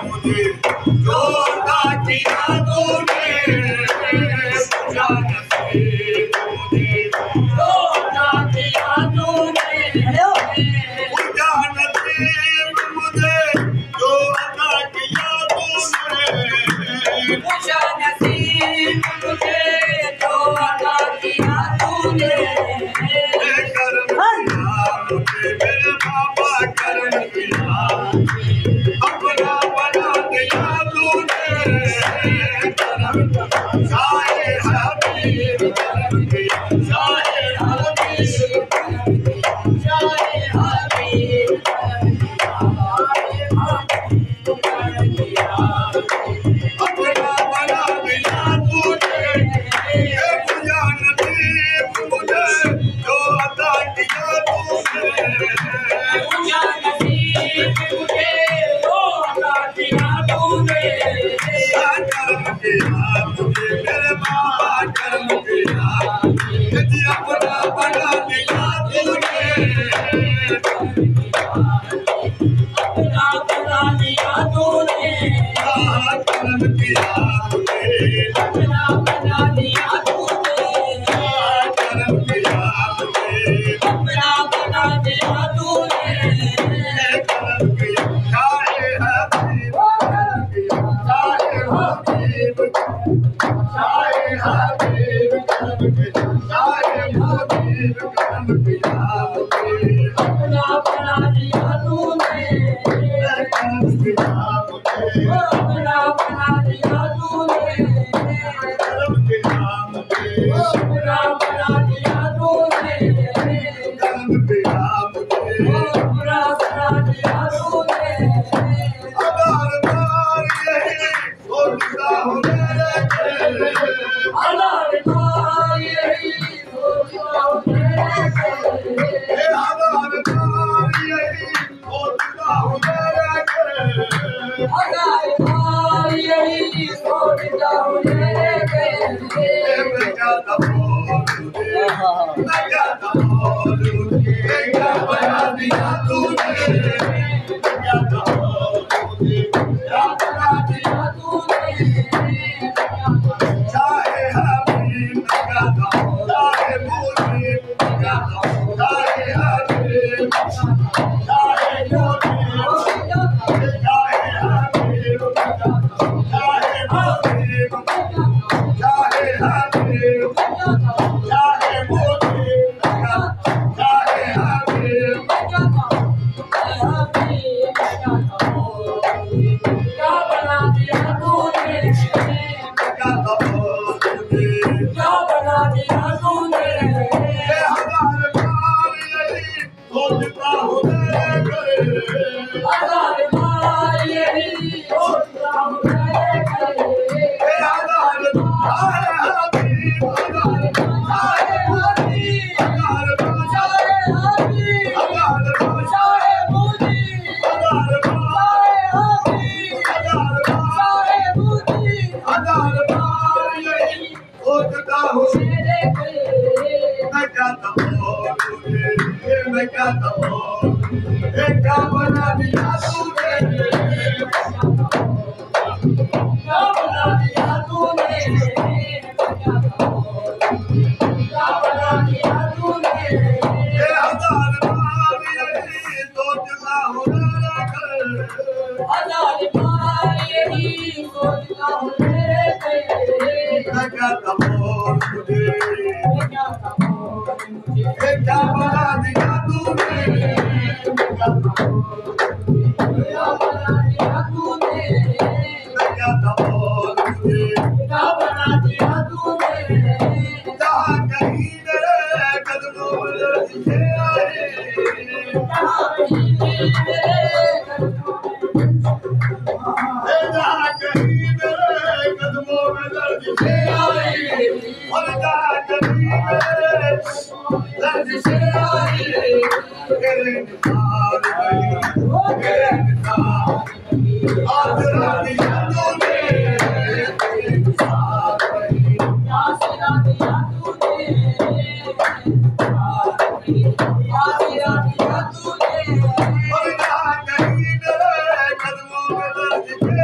मुझे जो अता किया तूने पूजा नसीब मुझे जो अता किया तूने पूजा नसीब मुझे जो अता किया तूने पूजा नसीब मुझे जो अता किया तूने मेरे बाबा करम किया अपना बना दिया तूने करम शाहे हबीब करम किया शाहे हबीब शाहे हबीब अपना बना दिया तूने पूजा नसीब मुझे जो अता किया तूने पूजा नसीब मुझे जो अता किया तूने करम किया मुझे मेरे बाबा करम किया यदि अपना बना दिया तूने अपना बना दिया तूने करम किया मुझे अपना बना दिया तूने करम किया मुझे अपना बना दिया तूने करम किया शाहे हबीब शाहे हबीब शाहे हबीब करम किया शाहे हबीब करम किया मुझे अपना बना दिया तूने करम किया मुझे अपना बना दिया तूने करम किया मुझे अपना बना दिया तूने करम किया मुझे अपना बना दिया तूने आधार पार यही सोचता हूँ मेरे आधार पार यही सोचता हूँ मेरे आधार पार यही सोचता हूँ मेरे आधार पार यही सोचता हूँ मेरे मैं जाता हूँ मैं जाता हूँ क्या बना दिया तूने मैं जाता हूँ क्या बना दिया तूने चाहे हबीब मैं जाता हूँ चाहे मुनीब मैं जाता हूँ चाहे हबीब चाहे मुनीब चाहे हबीब मैं जाता हूँ चाहे मुनीब चाहे हबीब चाहे मुनीब चाहे हबीब क्या बना दिया तूने मैं जाता हूँ क्या बना दिया तूने हजार बार यही सोचता हूँ मेरे हजार बार यही सोचता हूँ मेरे हजार बार हबीब हजार चाहे हबीब हजार चाहे हबीब हजार चाहे मुनीब हजार चाहे हबीब हजार चाहे मुनीब हजार बार यही सोचता हूँ मैं जाता हूँ मैं जाता हूँ क्या बना दिया तूने क्या बना दिया तूने क्या बना दिया तूने हजार बार यही सोचता हूँ हजार बार यही सोचता हूँ मेरे मैं जाता हूँ क्या बना दिया तूने क्या बना दिया तूने मैं जाता हूँ क्या बना दिया तूने जहाँ कहीं मेरे कदमों में लड़के आए जहाँ कहीं मेरे जहाँ कहीं मेरे कदमों में लड़के आए और जहाँ कहीं मेरे लड़के आए तेरे निसार तेरे निसार आसरा दिया तूने तेरे निसार आसरा दिया तूने आसरा दिया तूने और जहाँ कहीं मेरे कदमों में लड़के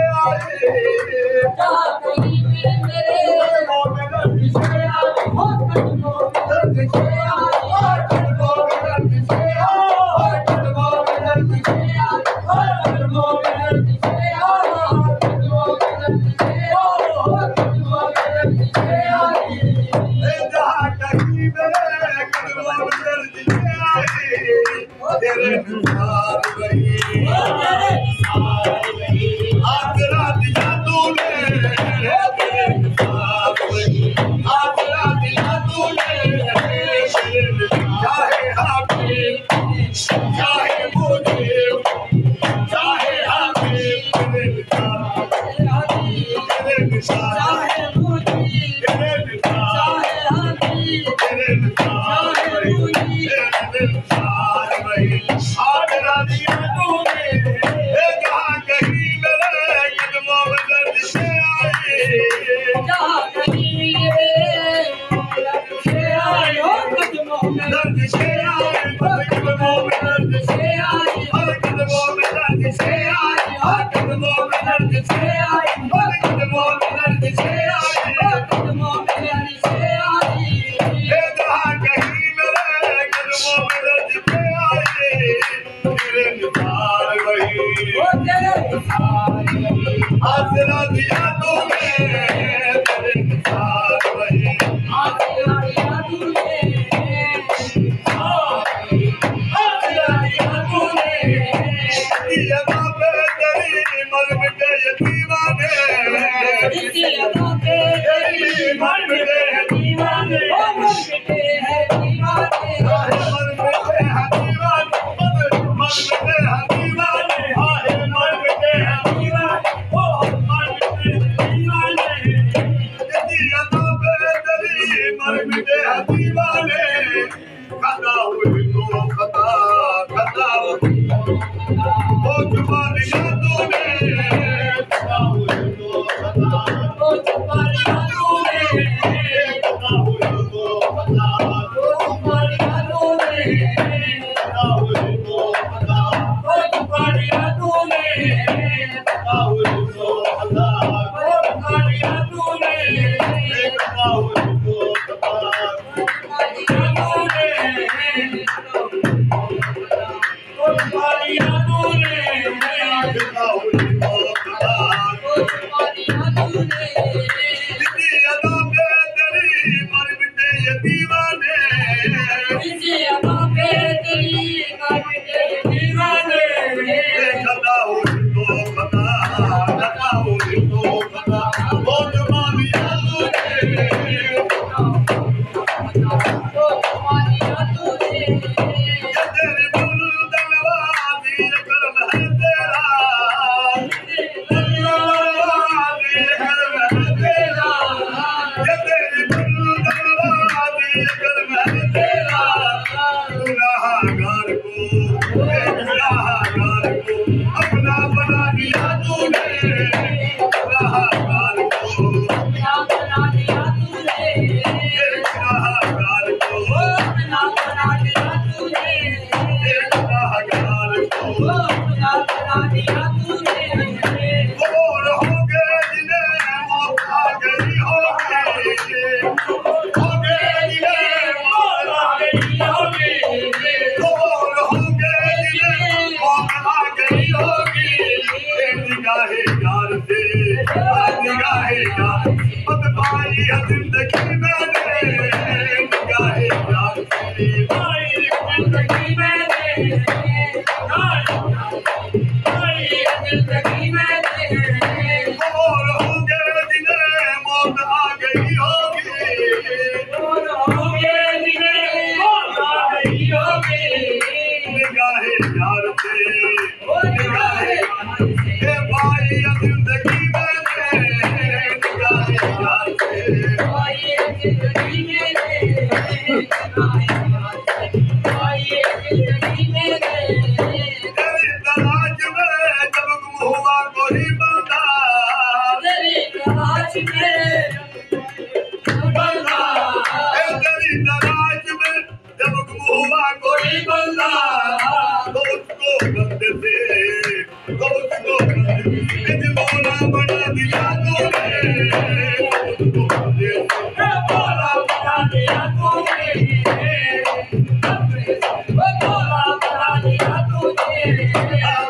Yeah.